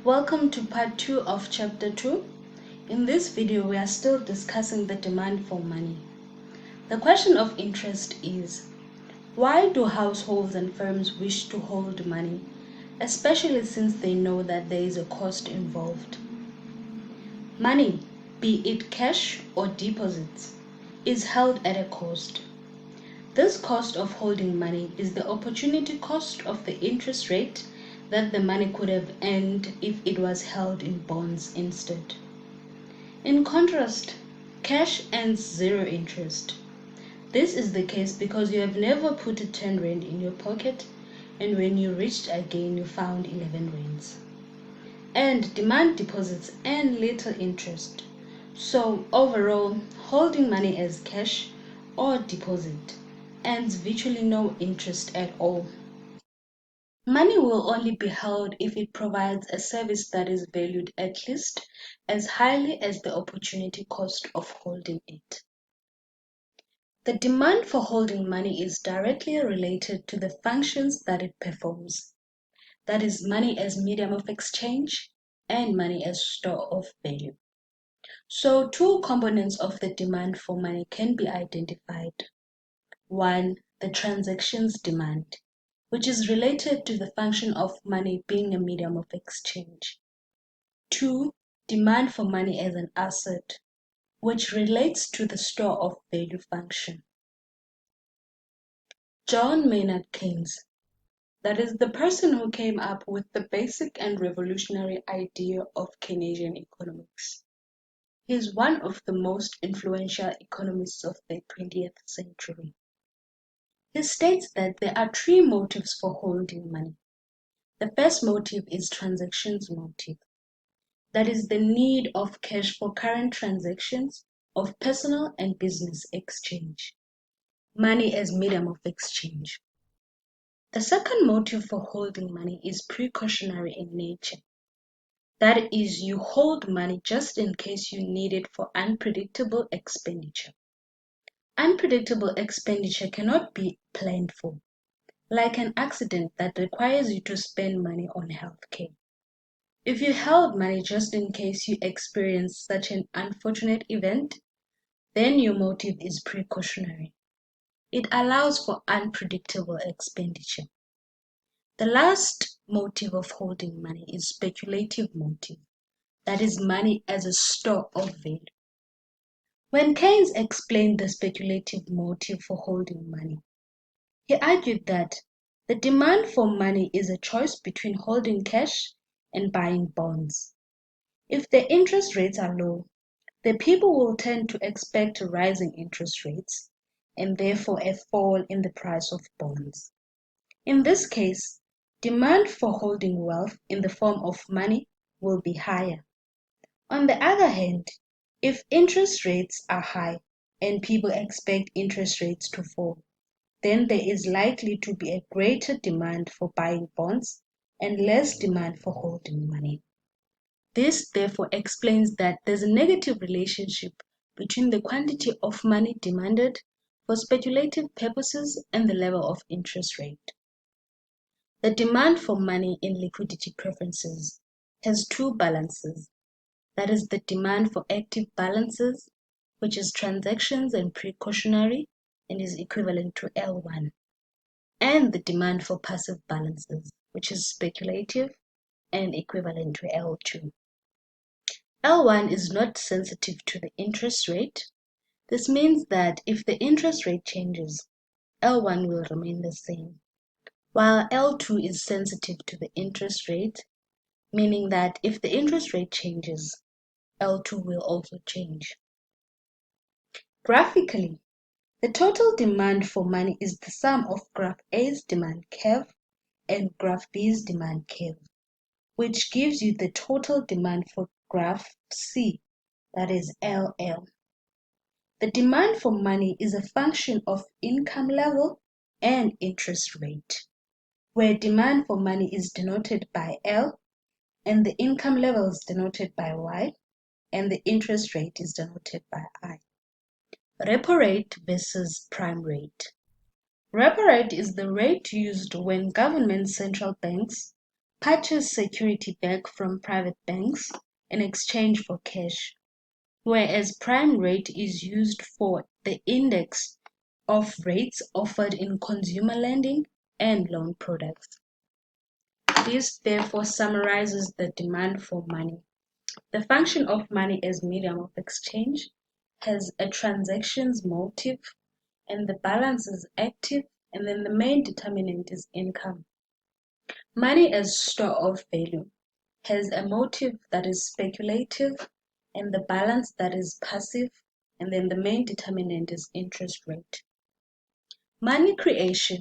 Welcome to part 2 of chapter 2. In this video, we are still discussing the demand for money. The question of interest is, why do households and firms wish to hold money, especially since they know that there is a cost involved? Money, be it cash or deposits, is held at a cost. This cost of holding money is the opportunity cost of the interest rate that the money could have earned if it was held in bonds instead. In contrast, cash earns zero interest. This is the case because you have never put a 10 rand in your pocket and when you reached again you found 11 rands. And demand deposits earn little interest. So overall, holding money as cash or deposit earns virtually no interest at all. Money will only be held if it provides a service that is valued at least as highly as the opportunity cost of holding it. The demand for holding money is directly related to the functions that it performs. That is, money as medium of exchange and money as store of value. So two components of the demand for money can be identified. One, the transactions demand, which is related to the function of money being a medium of exchange. Two, demand for money as an asset, which relates to the store of value function. John Maynard Keynes, that is the person who came up with the basic and revolutionary idea of Keynesian economics. He is one of the most influential economists of the 20th century. He states that there are three motives for holding money. The first motive is transactions motive. That is the need of cash for current transactions of personal and business exchange. Money as medium of exchange. The second motive for holding money is precautionary in nature. That is, you hold money just in case you need it for unpredictable expenditure. Unpredictable expenditure cannot be planned for, like an accident that requires you to spend money on healthcare. If you held money just in case you experience such an unfortunate event, then your motive is precautionary. It allows for unpredictable expenditure. The last motive of holding money is speculative motive, that is money as a store of value. When Keynes explained the speculative motive for holding money, he argued that the demand for money is a choice between holding cash and buying bonds. If the interest rates are low, the people will tend to expect rising interest rates and therefore a fall in the price of bonds. In this case, demand for holding wealth in the form of money will be higher. On the other hand, if interest rates are high and people expect interest rates to fall, then there is likely to be a greater demand for buying bonds and less demand for holding money. This therefore explains that there's a negative relationship between the quantity of money demanded for speculative purposes and the level of interest rate. The demand for money in liquidity preferences has two balances. That is the demand for active balances, which is transactions and precautionary and is equivalent to L1, and the demand for passive balances, which is speculative and equivalent to L2. L1 is not sensitive to the interest rate. This means that if the interest rate changes, L1 will remain the same, while L2 is sensitive to the interest rate, meaning that if the interest rate changes, L2 will also change. Graphically, the total demand for money is the sum of graph A's demand curve and graph B's demand curve, which gives you the total demand for graph C, that is LL. The demand for money is a function of income level and interest rate, where demand for money is denoted by L and the income level is denoted by Y and the interest rate is denoted by I. Repo rate versus prime rate. Repo rate is the rate used when government central banks purchase security back from private banks in exchange for cash, whereas prime rate is used for the index of rates offered in consumer lending and loan products. This therefore summarizes the demand for money. The function of money as medium of exchange has a transactions motive, and the balance is active, and then the main determinant is income. Money as store of value has a motive that is speculative, and the balance that is passive, and then the main determinant is interest rate. Money creation.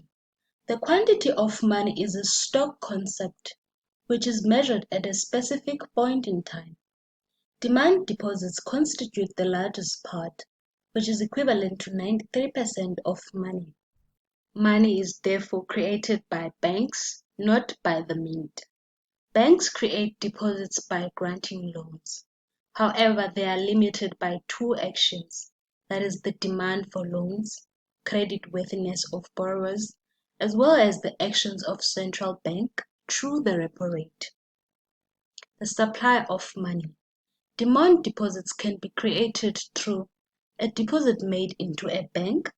The quantity of money is a stock concept which is measured at a specific point in time. Demand deposits constitute the largest part, which is equivalent to 93% of money. Money is therefore created by banks, not by the mint. Banks create deposits by granting loans. However, they are limited by two actions, that is the demand for loans, creditworthiness of borrowers, as well as the actions of central bank through the repo rate. The supply of money. Demand deposits can be created through a deposit made into a bank,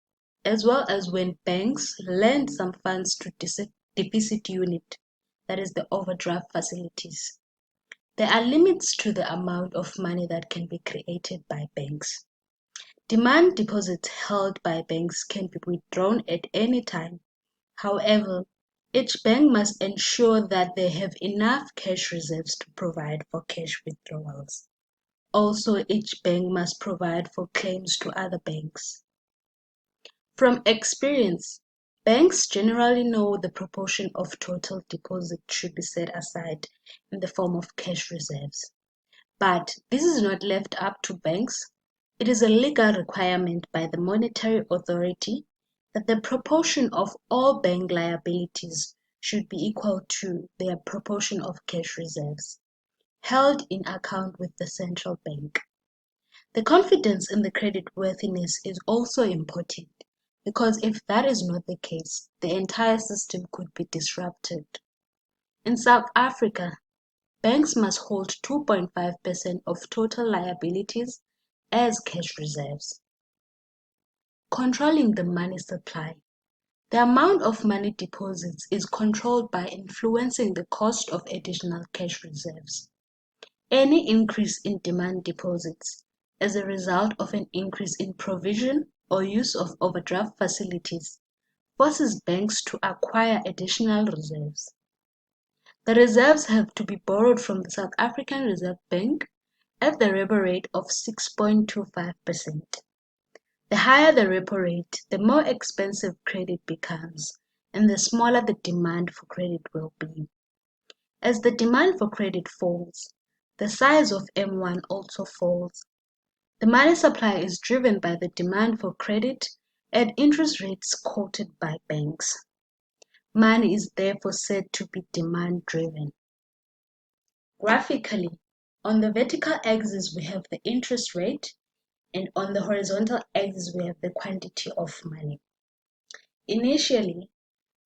as well as when banks lend some funds to deficit unit, that is the overdraft facilities. There are limits to the amount of money that can be created by banks. Demand deposits held by banks can be withdrawn at any time. However, each bank must ensure that they have enough cash reserves to provide for cash withdrawals. Also, each bank must provide for claims to other banks. From experience, banks generally know the proportion of total deposit should be set aside in the form of cash reserves. But this is not left up to banks. It is a legal requirement by the monetary authority that the proportion of all bank liabilities should be equal to their proportion of cash reserves, held in account with the central bank. The confidence in the creditworthiness is also important, because if that is not the case, the entire system could be disrupted. In South Africa, banks must hold 2.5% of total liabilities as cash reserves. Controlling the money supply. The amount of money deposits is controlled by influencing the cost of additional cash reserves. Any increase in demand deposits as a result of an increase in provision or use of overdraft facilities forces banks to acquire additional reserves. The reserves have to be borrowed from the South African Reserve Bank at the repo rate of 6.25%. The higher the repo rate, the more expensive credit becomes, and the smaller the demand for credit will be. As the demand for credit falls, the size of M1 also falls. The money supply is driven by the demand for credit at interest rates quoted by banks. Money is therefore said to be demand-driven. Graphically, on the vertical axis we have the interest rate, and on the horizontal axis we have the quantity of money. Initially,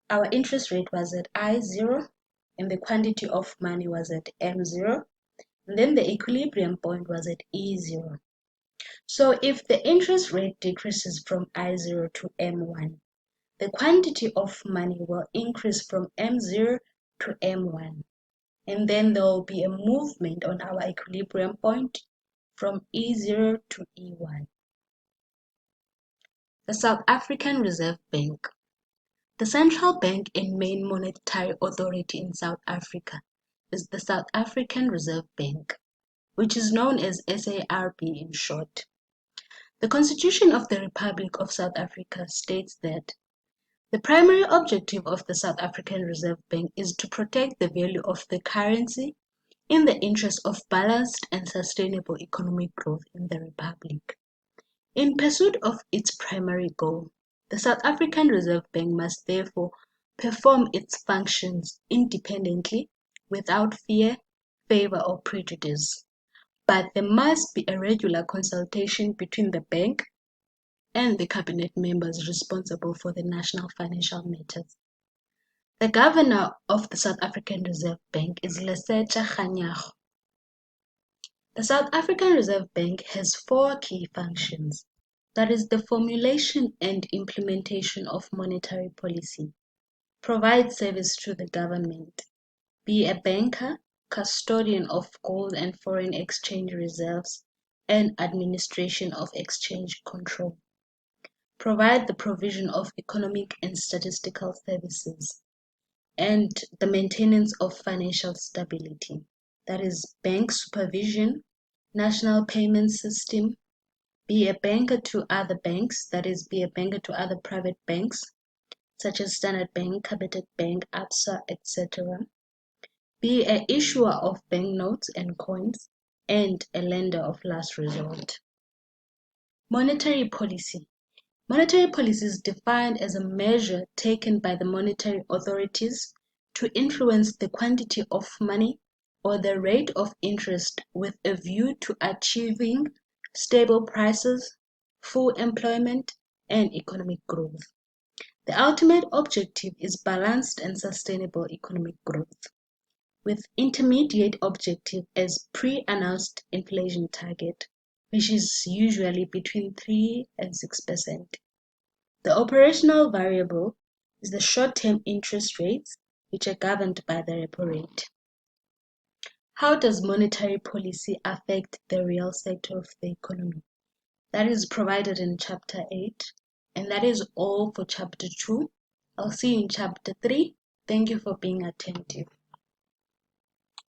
our interest rate was at I0 and the quantity of money was at M0, and then the equilibrium point was at E0. So if the interest rate decreases from I0 to M1, the quantity of money will increase from M0 to M1, and then there will be a movement on our equilibrium point from E0 to E1. The South African Reserve Bank. The central bank and main monetary authority in South Africa is the South African Reserve Bank, which is known as SARB in short. The Constitution of the Republic of South Africa states that the primary objective of the South African Reserve Bank is to protect the value of the currency in the interest of balanced and sustainable economic growth in the Republic. In pursuit of its primary goal, the South African Reserve Bank must therefore perform its functions independently, without fear, favor, or prejudice. But there must be a regular consultation between the bank and the cabinet members responsible for the national financial matters. The governor of the South African Reserve Bank is Lesetja Kganyago. The South African Reserve Bank has four key functions. That is the formulation and implementation of monetary policy, provide service to the government, be a banker, custodian of gold and foreign exchange reserves, and administration of exchange control. Provide the provision of economic and statistical services, and the maintenance of financial stability. That is bank supervision, national payment system, be a banker to other banks, that is be a banker to other private banks, such as Standard Bank, Capitec Bank, Absa, etc. Be an issuer of banknotes and coins, and a lender of last resort. Monetary policy. Monetary policy is defined as a measure taken by the monetary authorities to influence the quantity of money or the rate of interest with a view to achieving stable prices, full employment, and economic growth. The ultimate objective is balanced and sustainable economic growth, with intermediate objective as pre-announced inflation target, which is usually between 3 and 6%. The operational variable is the short-term interest rates, which are governed by the repo rate. How does monetary policy affect the real sector of the economy? That is provided in Chapter 8, and that is all for Chapter 2. I'll see you in Chapter 3. Thank you for being attentive.